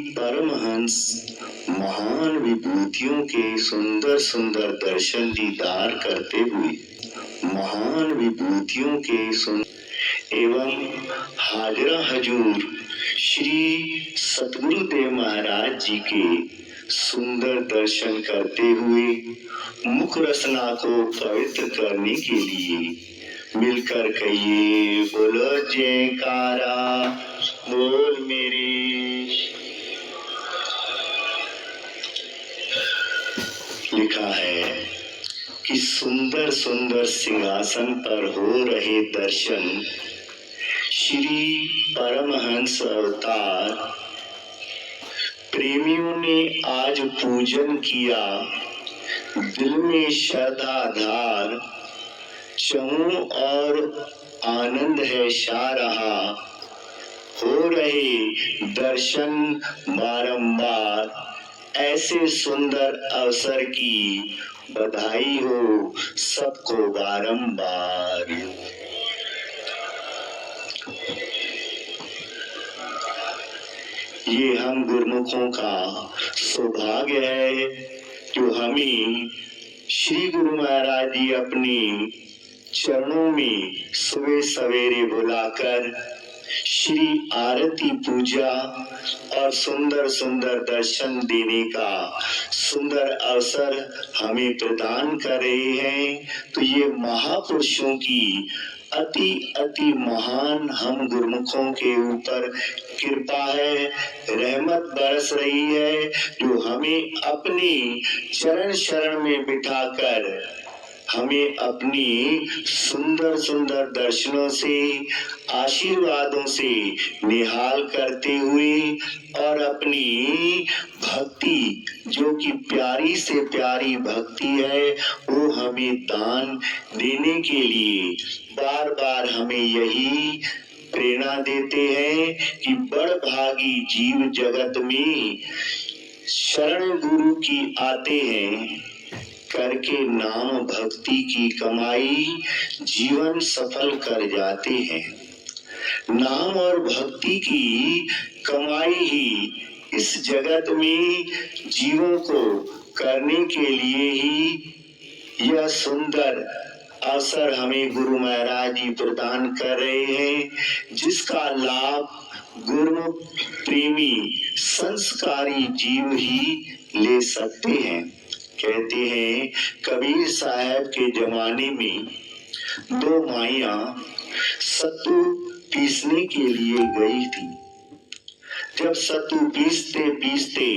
परमहंस महान विभूतियों के सुंदर सुंदर दर्शन दीदार करते हुए महान विभूतियों के एवं हाजरा हजूर श्री सतगुरुदेव महाराज जी के सुंदर दर्शन करते हुए मुख रसना को पवित्र करने के लिए मिलकर कहिए बोलो जयकारा बोल मेरे। लिखा है कि सुंदर सुंदर सिंहासन पर हो रहे दर्शन श्री परमहंस अवतार प्रेमियों ने आज पूजन किया। दिल में श्रद्धा धार चहु और आनंद है छा रहा। हो रहे दर्शन बारंबार ऐसे सुंदर अवसर की बधाई हो सबको बारंबार। ये हम गुरुमुखों का सौभाग्य है जो हमें श्री गुरु महाराज जी अपने चरणों में सुबह सवेरे बुलाकर श्री आरती पूजा और सुंदर सुंदर दर्शन देने का सुंदर अवसर हमें प्रदान कर रहे हैं। तो ये महापुरुषों की अति अति महान हम गुरुमुखों के ऊपर कृपा है, रहमत बरस रही है जो हमें अपने चरण शरण में बिठाकर हमें अपनी सुंदर सुंदर दर्शनों से आशीर्वादों से निहाल करते हुए और अपनी भक्ति जो कि प्यारी से प्यारी भक्ति है वो हमें दान देने के लिए बार बार हमें यही प्रेरणा देते हैं कि बड़ भागी जीव जगत में शरण गुरु की आते हैं करके नाम भक्ति की कमाई जीवन सफल कर जाते हैं। नाम और भक्ति की कमाई ही इस जगत में जीवों को करने के लिए ही यह सुंदर अवसर हमें गुरु महाराज जी प्रदान कर रहे हैं, जिसका लाभ गुरुमुख प्रेमी संस्कारी जीव ही ले सकते हैं। कहते हैं कबीर साहब के जमाने में दो माइयां सत्तू पीसने के लिए गई थी। जब सत्तू पीसते पीसते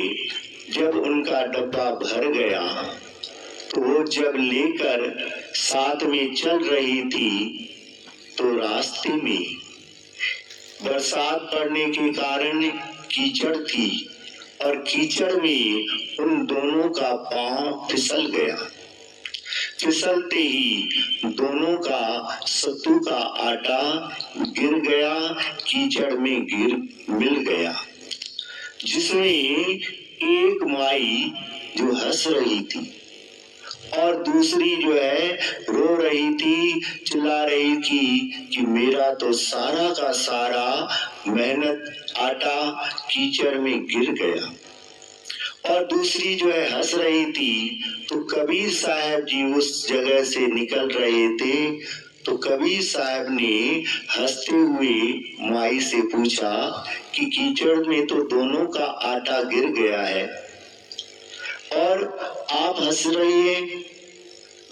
जब उनका डब्बा भर गया तो वो जब लेकर साथ में चल रही थी तो रास्ते में बरसात पड़ने के कारण कीचड़ थी और कीचड़ में उन दोनों का पांव फिसल गया। फिसलते ही दोनों का सत्तू का आटा गिर गया, कीचड़ में गिर मिल गया, जिसमें एक माई जो हंस रही थी और दूसरी जो है रो रही थी, चिल्ला रही थी कि मेरा तो सारा का सारा मेहनत आटा कीचड़ में गिर गया। और दूसरी जो है हंस रही थी। तो कबीर साहब जी उस जगह से निकल रहे थे तो कबीर साहब ने हंसते हुए माई से पूछा कि कीचड़ में तो दोनों का आटा गिर गया है और आप हंस रही हैं।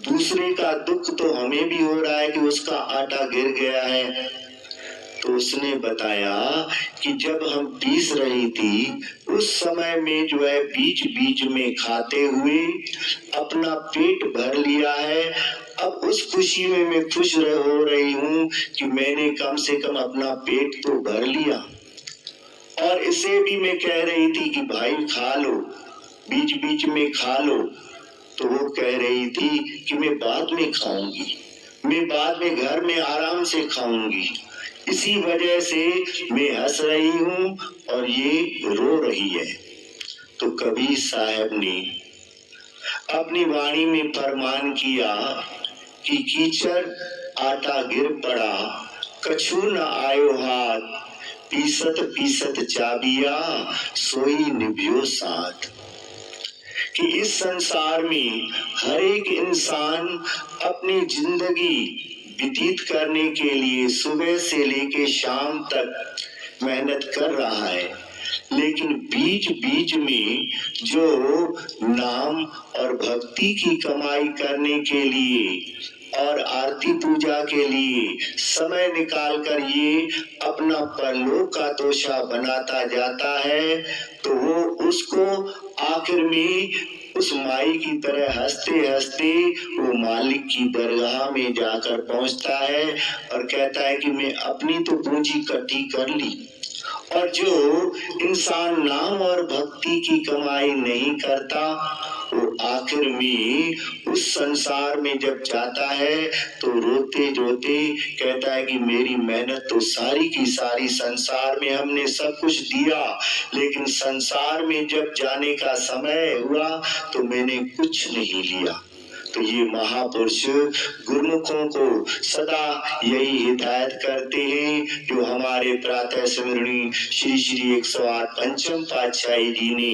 दूसरे का दुख तो हमें भी हो रहा है कि उसका आटा गिर गया है। तो उसने बताया कि जब हम पीस रही थी उस समय में जो है बीच बीच में खाते हुए अपना पेट भर लिया है। अब उस खुशी में मैं खुश हो रही हूँ कि मैंने कम से कम अपना पेट तो भर लिया। और इसे भी मैं कह रही थी कि भाई खा लो, बीच बीच में खा लो। तो वो कह रही थी कि मैं बाद में खाऊंगी, मैं बाद में घर में आराम से खाऊंगी। इसी वजह से मैं हंस रही हूँ और ये रो रही है। तो कबीर साहब ने अपनी वाणी में फरमान किया कि कीचड़ आटा गिर पड़ा, कछु न आयो हाथ, पीसत पीसत चाबिया सोई निभियो साथ। कि इस संसार में हर एक इंसान अपनी जिंदगी व्यतीत करने के लिए सुबह से लेके शाम तक मेहनत कर रहा है, लेकिन बीच बीच में जो नाम और भक्ति की कमाई करने के लिए और आरती पूजा के लिए समय निकाल कर ये अपना परलोक का तोषा बनाता जाता है, तो वो उसको आखिर में उस माई की तरह हंसते हंसते वो मालिक की दरगाह में जाकर पहुंचता है और कहता है कि मैं अपनी तो पूंजी इकट्ठी कर ली। और जो इंसान नाम और भक्ति की कमाई नहीं करता, वो आखिर में उस संसार में जब जाता है तो रोते रोते कहता है कि मेरी मेहनत तो सारी की सारी संसार में हमने सब कुछ दिया, लेकिन संसार में जब जाने का समय हुआ तो मैंने कुछ नहीं लिया। तो ये महापुरुष गुरुमुखों को सदा यही हिदायत करते हैं, जो हमारे प्रातः स्मरणीय श्री श्री 108 पंचम पातशाही जी ने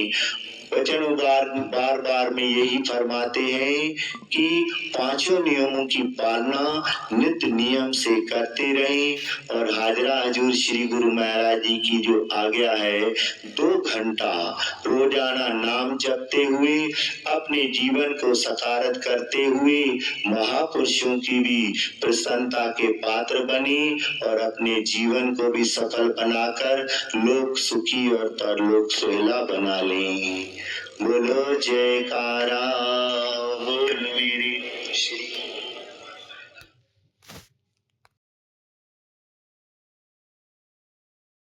वचनों बार बार में यही फरमाते हैं कि पांचों नियमों की पालना नित्य नियम से करते रहें। और हाजरा हजूर श्री गुरु महाराज जी की जो आज्ञा है, 2 घंटा रोजाना नाम जपते हुए अपने जीवन को सकारत करते हुए महापुरुषों की भी प्रसन्नता के पात्र बने और अपने जीवन को भी सफल बनाकर लोक सुखी और परलोक सुहेला बना लें। बोलो जयकारा बोल मेरे श्री